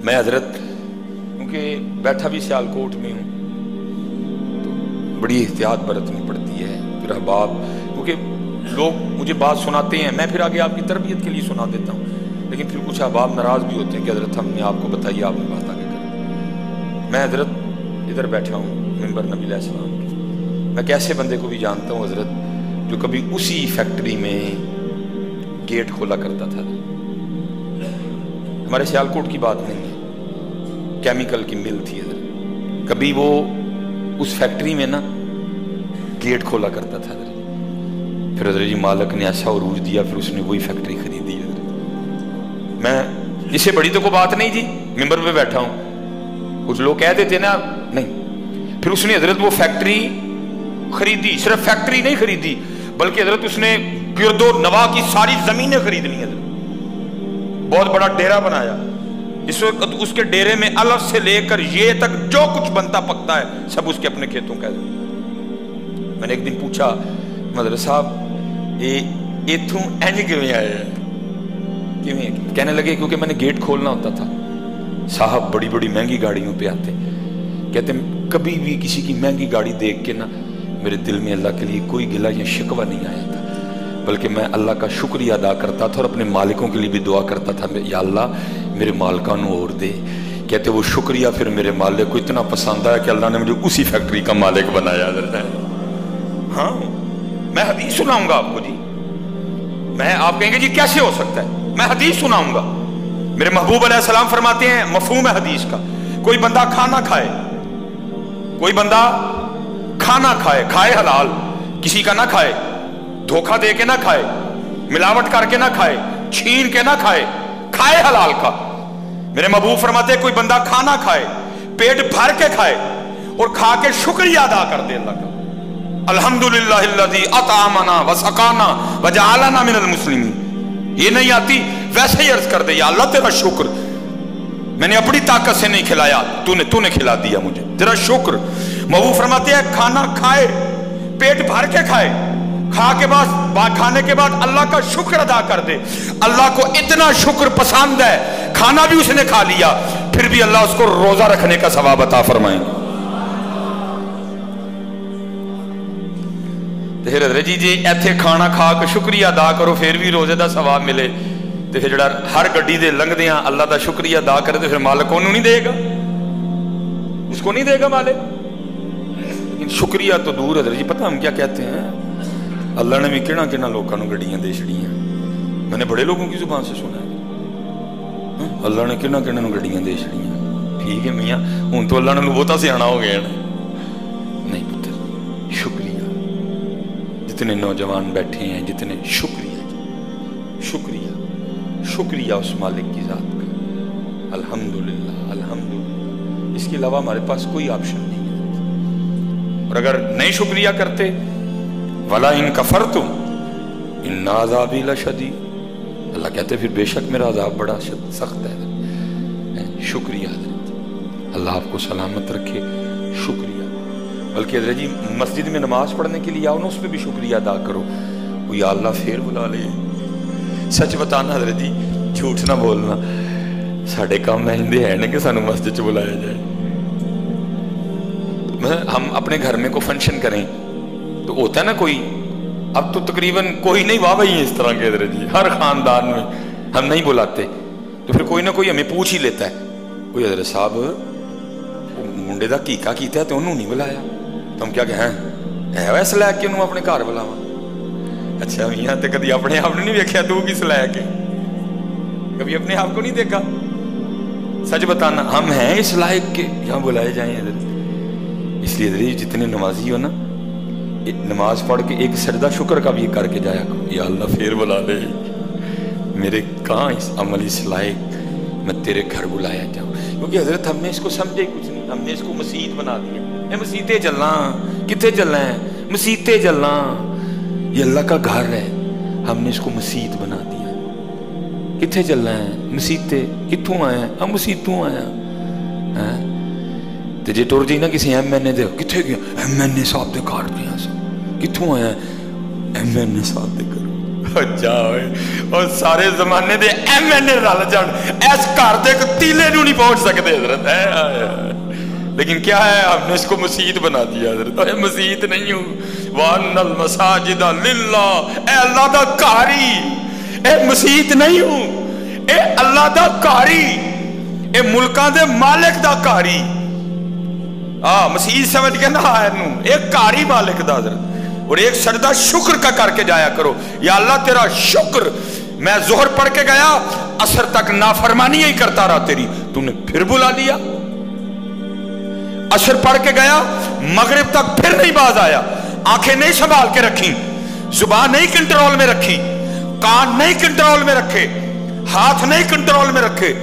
میں حضرت کیونکہ بیٹھا بھی سیالکوٹ میں ہوں تو بڑی احتیاط برتنی پڑتی ہے. پھر احباب کیونکہ لوگ مجھے بات سناتے ہیں، میں پھر آگے آپ کی تربیت کے لیے سنا دیتا ہوں، لیکن پھر کچھ احباب ناراض بھی ہوتے ہیں کہ حضرت ہم نے آپ کو بتائی، آپ نے بات آگے کریں. میں حضرت ادھر بیٹھا ہوں منبر نبی علیہ السلام کی. میں کیسے بندے کو بھی جانتا ہوں حضرت جو کبھی اسی فیکٹری میں گیٹ کھولا کرتا تھا. ہمارے سیالکوٹ کی بات نہیں ہے، کیمیکل کی مل تھی حضرت، کبھی وہ اس فیکٹری میں نا گیٹ کھولا کرتا تھا حضرت. پھر حضرت جی مالک نے ایسا عروج دیا، پھر اس نے وہی فیکٹری خریدی حضرت. میں اس سے بڑی تو کوئی بات نہیں جی، ممبر پہ بیٹھا ہوں. کچھ لوگ کہہ دیتے نا نہیں، پھر اس نے حضرت وہ فیکٹری خریدی. صرف فیکٹری نہیں خریدی بلکہ حضرت اس نے گرد و نواح کی ساری زمینیں خرید لی حضرت. بہت بڑا ڈیرا بنایا. اس وقت اس کے ڈیرے میں الف سے لے کر یہ تک جو کچھ بنتا پکتا ہے سب اس کے اپنے کھیتوں کا ہے. میں نے ایک دن پوچھا مدرسہ صاحب یہ اتھوں اینج کیویں آیا ہے؟ کیویں؟ کہنے لگے کیونکہ میں نے گیٹ کھولنا ہوتا تھا. صاحب بڑی بڑی مہنگی گاڑیوں پہ آتے، کہتے کبھی بھی کسی کی مہنگی گاڑی دیکھ کے نا میرے دل میں اللہ کے لیے کوئی گلہ یا شکوہ نہیں آیا تھا، بلکہ میں اللہ کا شکریہ ادا کرتا تھا اور اپنے مالکوں کے لیے بھی دعا کرتا تھا یا اللہ میرے مالکان اور دے. کہتے وہ شکریہ پھر میرے مالک کو اتنا پسند آیا کہ اللہ نے مجھے اسی فیکٹری کا مالک بنایا. ہاں میں حدیث سناؤں گا آپ کو جی. میں آپ کہیں گے جی کیسے ہو سکتا ہے؟ میں حدیث سناؤں گا. میرے محبوب علیہ السلام فرماتے ہیں مفہوم ہے حدیث کا، کوئی بندہ کھانا کھائے، کوئی بندہ کھانا کھائے، کھائے حلال، کسی کا نہ کھائے، دھوکہ دے کے نہ کھائے، ملاوٹ کر کے نہ کھائے، چھین کے نہ کھائے، کھائے حلال کا. میرے محبوب فرماتے ہیں کوئی بندہ کھانا کھائے، پیٹ بھر کے کھائے اور کھا کے شکریہ ادا کر دے اللہ کا. الحمدللہ الذی اطعمنا وسقانا وجعلنا من المسلمین. یہ نہیں آتی ویسے ہی عرض کر دے یا اللہ تیرا شکر، میں نے اپنی طاقت سے نہیں کھلایا، تو نے کھلا دیا مجھے، تیرا شکر. محبوب فرماتے ہیں کھانا کھائے، پیٹ بھر کے کھائے، کھانے کے بعد اللہ کا شکر ادا کر دے. اللہ کو اتنا شکر پسند ہے، کھانا بھی اس نے کھا لیا پھر بھی اللہ اس کو روزہ رکھنے کا ثواب عطا فرمائیں. پھر حضرت جی ایتھے کھانا کھا کے شکریہ ادا کرو پھر بھی روزے دا ثواب ملے تو پھر جڑا ہر گڈی دے لنگدیاں اللہ دا شکریہ ادا کرے تو پھر مالک انہوں نہیں دے گا، اس کو نہیں دے گا مالک. لیکن شکریہ تو دور حضرت جی پتہ ہم کیا کہتے ہیں، اللہ نے بھی کہنا کہنا لوگوں کو گڈیاں دے چھڑیاں. میں نے بڑے لوگوں کی زبان سے سنا ہے اللہ نے کہنا کہنا گڈیاں دے چھڑیاں. ٹھیک ہے میاں ہوں تو اللہ نے بہتا سیاح ہو گیا نا. نہیں پتر شکریہ. جتنے نوجوان بیٹھے ہیں جتنے شکریہ شکریہ شکریہ اس مالک کی ذات کا. الحمدللہ الحمدللہ، اس کے علاوہ ہمارے پاس کوئی آپشن نہیں ہے. اور اگر نہیں شکریہ کرتے وَلَا إِن كَفَرْتُمْ إِنَّ عَذَابِي لَشَدِيدٌ، اللہ کہتے پھر بے شک میرا عذاب بڑا سخت ہے. شکریہ حضرت، اللہ آپ کو سلامت رکھے. شکریہ. بلکہ حضرت جی مسجد میں نماز پڑھنے کے لیے آؤ نا اس پہ بھی شکریہ ادا کرو. وہ یا اللہ پھر بلا لے. سچ بتانا حضرت جی، جھوٹ نہ بولنا، ساڑھے کام مہندے ہیں نا کہ سانو مسجد چ بلایا جائے. ہم اپنے گھر میں کوئی فنکشن کریں تو ہوتا ہے نا کوئی، اب تو تقریباً کوئی نہیں واہ بھائی اس طرح کے حضرت جی ہر خاندان میں ہم نہیں بلاتے تو پھر کوئی نہ کوئی ہمیں پوچھ ہی لیتا ہے کوئی حضرت صاحب منڈے دا کیکا کیتا ہے تو انہوں نہیں بلایا. تو ہم کیا کہیں ہے ویسے لے کے انہوں اپنے گھر بلاوا. اچھا میاں تے کدی اپنے آپ نے نہیں ویکھیا تو کس لے کے، کبھی اپنے آپ کو نہیں دیکھا. سچ بتانا ہم ہیں اس لائق کے یہاں بلائے جائیں حضرت. اس لیے حضرت جتنے نمازی ہو نا نماز پڑھ کے ایک سجدہ شکر کا بھی کر کے جایا کرو. یا اللہ پھر بلا لے، میرے کہاں اس عمل اس لائق میں تیرے گھر بلایا جاؤں. کیونکہ حضرت ہم نے اس کو سمجھے کچھ نہیں، ہم نے اس کو مسجد بنا دیا. اے مسیتے چلنا، کتنے چلنا ہے؟ مسیتے چلنا، یہ اللہ کا گھر ہے، ہم نے اس کو مسجد بنا دیا. کتنے چلنا ہے؟ مسیتے. کتوں آیا؟ ہم مسیتوں آیا. تو جی ٹر جی نا کسی ایم این اے دے کتنے گیا؟ ایم این اے صاحب دے گھر گیا سا. کتوں آیا؟ ایم این اے صاحب دے گھر. اور سارے زمانے دے MNA رل جان اس گھر دے ایک تیلے نو نہیں پہنچ سکتے حضرت لیکن کیا ہے ہم نے اس کو مسجد بنا دیا حضرت مسجد نہیں ہوں وَأَنَّ الْمَسَاجِدَ لِلَّهِ اے اللہ دا کاری اے مسجد نہیں ہوں اے اللہ دا کاری اے ملکاں دے مالک دا کاری مسیح سمجھ کے نہ آئے نو ایک کاری مالک دا حضرت اور ایک سجدہ شکر کا کر کے جایا کرو یا اللہ تیرا شکر میں ظہر پڑھ کے گیا عصر تک نافرمانی ہی کرتا رہا تیری تو نے پھر بلا لیا عصر پڑھ کے گیا مغرب تک پھر نہیں باز آیا آنکھیں نہیں سنبھال کے رکھی زبان نہیں کنٹرول میں رکھی کان نہیں کنٹرول میں رکھے ہاتھ نہیں کنٹرول میں رکھے